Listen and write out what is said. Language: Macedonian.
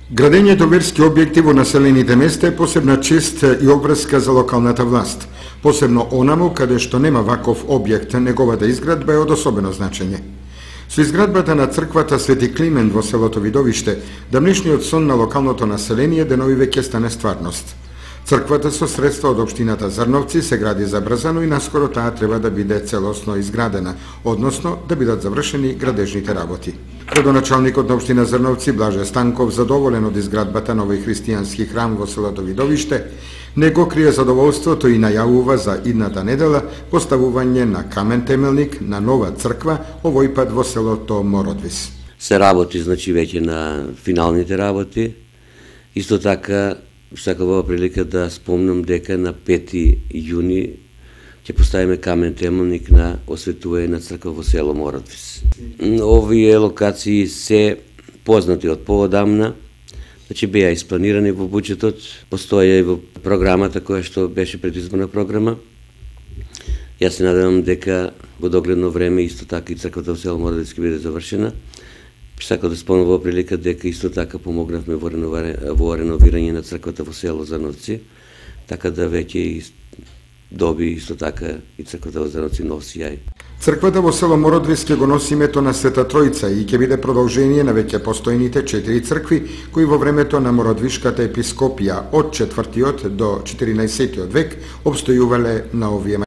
Градењето верски објекти во населените места е посебна чест и обврска за локалната власт. Посебно онаму каде што нема ваков објект, неговата изградба е од особено значење. Со изградбата на црквата Свети Климент во селото Видовиште, давнешниот сон на локалното население денови веќе стане стварност. Црквата со средства од општината Зрновци се гради забрзано и наскоро таа треба да биде целосно изградена, односно да бидат завршени градежните работи. Градоначалникот на општина Зрновци Блаже Станков, задоволен од изградбата на овој христијански храм во селото Видовиште, не го крие задоволството и најавува за идната недела поставување на камен темелник на нова црква, овој пат во селото Мородвис. Се работи значи веќе на финалните работи. Исто така сакам ова прилика да спомнам дека на 5 јуни ќе поставиме камен темелник на осветување на црква во село Мородвис. Овие локации се познати од поодамна, значи беа испланирани во буџетот, постоја и во програмата која што беше предизборна програма. Јас се надевам дека во догледно време исто така и црквата во село Мородвис ќе биде завршена. Сакам да спомнам во прилика дека исто така помогнавме во реновирање на црквата во село Зрновци, така да веќе доби исто така и црквата во Зрновци нов сјај. Црквата во село Мородвис ќе го носи името на Света Тројца и ќе биде продолжение на веќе постојните 4 цркви кои во времето на Мородвишката епископија од 4 до 14 век обстојувале на овие